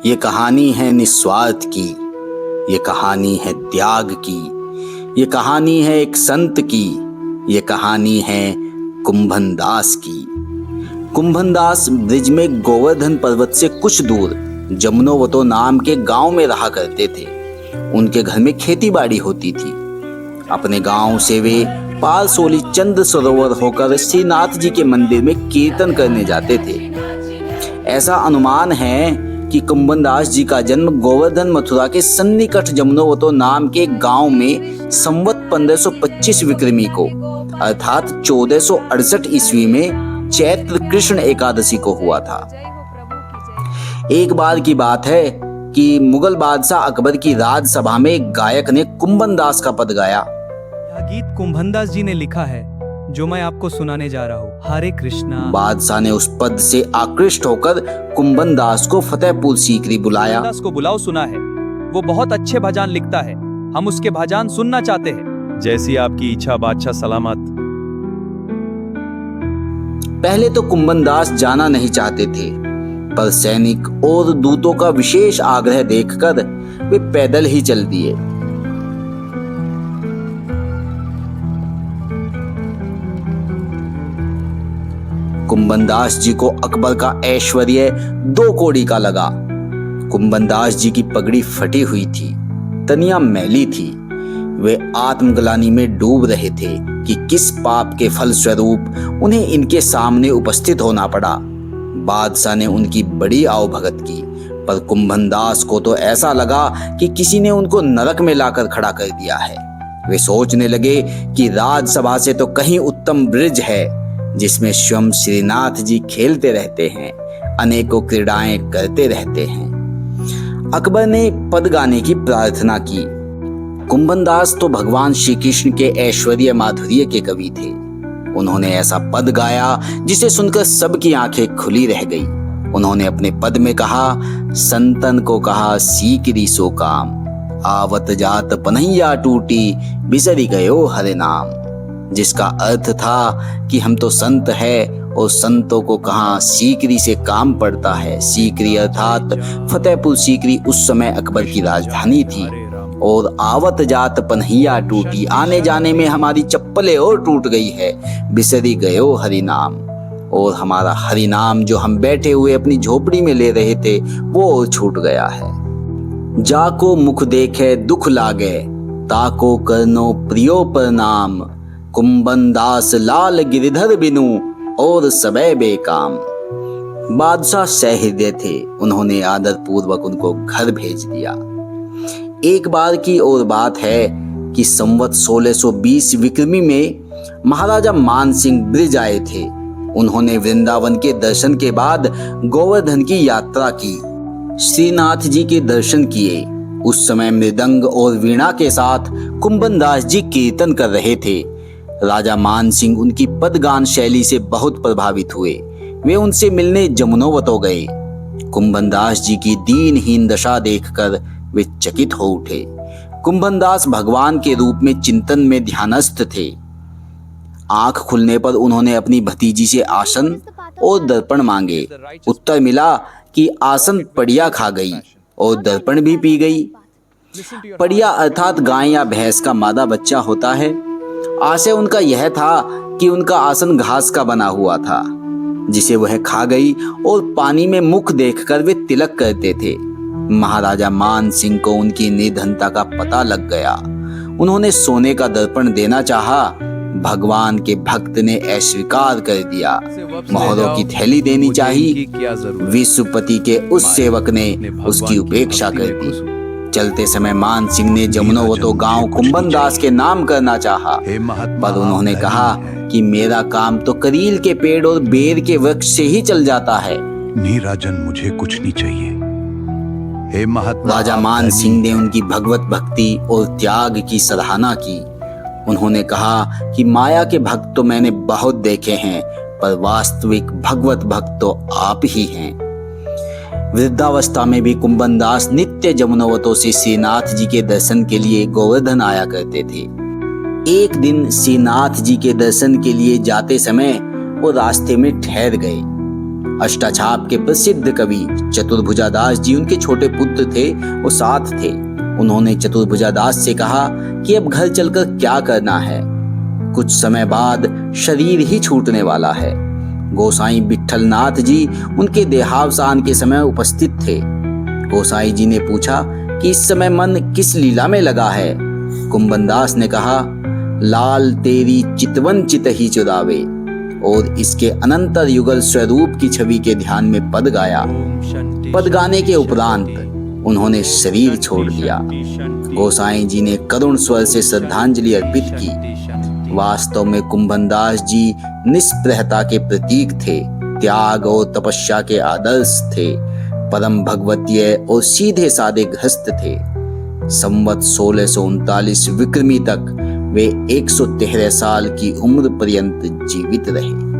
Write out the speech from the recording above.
ये कहानी है निस्वार्थ की, ये कहानी है त्याग की, ये कहानी है एक संत की, ये कहानी है कुंभन दास की। कुंभन दास ब्रिज में गोवर्धन पर्वत से कुछ दूर जमुनोवतो नाम के गांव में रहा करते थे। उनके घर में खेती बाड़ी होती थी। अपने गांव से वे पारसोली चंद्र सरोवर होकर श्रीनाथ जी के मंदिर में कीर्तन करने जाते थे। ऐसा अनुमान है कि कुंभन दास जी का जन्म गोवर्धन मथुरा के सन्निकट जमुनोवतो नाम के गांव में संवत 1525 विक्रमी को अर्थात 1468 ईस्वी में चैत्र कृष्ण एकादशी को हुआ था। एक बार की बात है कि मुगल बादशाह अकबर की राजसभा में एक गायक ने कुंभन दास का पद गाया। यह गीत कुंभन दास जी ने लिखा है जो मैं आपको सुनाने जा रहा हूँ। हरे कृष्णा। बादशाह ने उस पद से आकृष्ट होकर कुंभन दास को फतेहपुर सीकरी बुलाया। दास को बुलाओ, सुना है वो बहुत अच्छे भजन लिखता है, हम उसके भजन सुनना चाहते हैं। जैसी आपकी इच्छा बादशाह सलामत। पहले तो कुंभन दास जाना नहीं चाहते थे, पर सैनिक और दूतों का विशेष आग्रह देखकर वे पैदल ही चल दिए। कुंभन दास जी को अकबर का ऐश्वर्य 2 कौड़ी का लगा। कुंभन दास जी की पगड़ी फटी हुई थी, तनिया मैली थी। वे आत्मग्लानि में डूब रहे थे कि किस पाप के फल स्वरूप उन्हें इनके सामने उपस्थित होना पड़ा। बादशाह ने उनकी बड़ी आवभगत की, पर कुंभन दास को तो ऐसा लगा कि किसी ने उनको नरक में लाकर खड़ा कर दिया है। वे सोचने लगे कि राजसभा से तो कहीं उत्तम ब्रिज है जिसमें स्वयं श्रीनाथ जी खेलते रहते हैं, अनेकों क्रीड़ाएं करते रहते हैं। अकबर ने पद गाने की प्रार्थना की। कुंभन दास तो भगवान श्री कृष्ण के ऐश्वर्य माधुर्य के कवि थे। उन्होंने ऐसा पद गाया जिसे सुनकर सबकी आंखें खुली रह गई। उन्होंने अपने पद में कहा, संतन को कहा सीकरी सो काम, आवत जात पनहिया टूटी, बिसरी गयो हरे नाम। जिसका अर्थ था कि हम तो संत है और संतों को कहाँ सीकरी से काम पड़ता है। सीकरी अर्थात फतेहपुर सीकरी उस समय अकबर की राजधानी थी। और आवत जात पनहिया टूटी, आने जाने में हमारी चप्पलें और टूट गई है। बिसरी गयो हरि नाम, और हमारा हरि नाम जो हम बैठे हुए अपनी झोपड़ी में ले रहे थे वो और छूट गया है। जाको मुख देखे दुख लागे, ताको करनो प्रियो प्रणाम, कुंभन दास लाल गिरिधर बिनु, और सबे बेकाम। बादशाह सहृदय थे, उन्होंने आदर पूर्वक उनको घर भेज दिया। एक बार की और बात है कि संवत 1620 विक्रमी में महाराजा मान सिंह ब्रिज आए थे। उन्होंने वृंदावन के दर्शन के बाद गोवर्धन की यात्रा की, श्रीनाथ जी के दर्शन किए। उस समय मृदंग और वीणा के साथ कुंभन दास जी कीर्तन कर रहे थे। राजा मान सिंह उनकी पदगान शैली से बहुत प्रभावित हुए। वे उनसे मिलने जमुनोवतो गए। कुंभन दास जी की दीनहीन दशा देखकर वे चकित हो उठे। कुंभन दास भगवान के रूप में चिंतन में ध्यानस्थ थे। आंख खुलने पर उन्होंने अपनी भतीजी से आसन और दर्पण मांगे। उत्तर मिला कि आसन पड़िया खा गई और दर्पण भी पी गई। पड़िया अर्थात गाय या भैंस का मादा बच्चा होता है। आशय उनका यह था कि उनका आसन घास का बना हुआ था, जिसे वह खा गई, और पानी में मुख देखकर वे तिलक करते थे। महाराजा मान सिंह को उनकी निर्धनता का पता लग गया। उन्होंने सोने का दर्पण देना चाहा, भगवान के भक्त ने अस्वीकार कर दिया। मोहरों की थैली देनी चाहिए, विश्वपति के उस सेवक ने उसकी उपेक्षा कर दी। चलते समय मान सिंह ने जमुनोवतो गांव कुंभन दास के नाम करना चाहा, पर उन्होंने कहा कि मेरा काम तो करील के पेड़ और बेर के वृक्ष से ही चल जाता है। नहीं राजन, मुझे कुछ नहीं चाहिए। हे महात्मा। राजा मान सिंह ने उनकी भगवत भक्ति और त्याग की सराहना की। उन्होंने कहा कि माया के भक्त तो मैंने बहुत देखे हैं, पर वास्तविक भगवत भक्त तो आप ही हैं। वृद्धावस्था में भी कुंभन दास नित्य जमुनोवतो से श्रीनाथ जी के दर्शन के लिए गोवर्धन आया करते थे। एक दिन श्रीनाथ जी के दर्शन के लिए जाते समय वो रास्ते में ठहर गए। अष्टाछाप के प्रसिद्ध कवि चतुर्भुजादास जी उनके छोटे पुत्र थे, वो साथ थे। उन्होंने चतुर्भुजादास से कहा कि अब घर चलकर क्या करना है, कुछ समय बाद शरीर ही छूटने वाला है। गोसाई विठलनाथ जी उनके देहावसान के समय उपस्थित थे। गोसाई जी ने पूछा कि इस समय मन किस लीला में लगा है। कुंभनदास ने कहा, लाल तेरी चितवन चित ही चुरावे, और इसके अनंतर युगल स्वरूप की छवि के ध्यान में पद गाया। पद गाने के उपरांत उन्होंने शरीर छोड़ दिया। गोसाई जी ने करुण स्वर से श्रद्धांजलि अर्पित की। वास्तव में कुंभनदास जी निष्प्रहता के प्रतीक थे, त्याग और तपस्या के आदर्श थे, परम भगवतीय और सीधे साधे गृहस्थ थे। संवत 1639 विक्रमी तक वे 113 साल की उम्र पर्यंत जीवित रहे।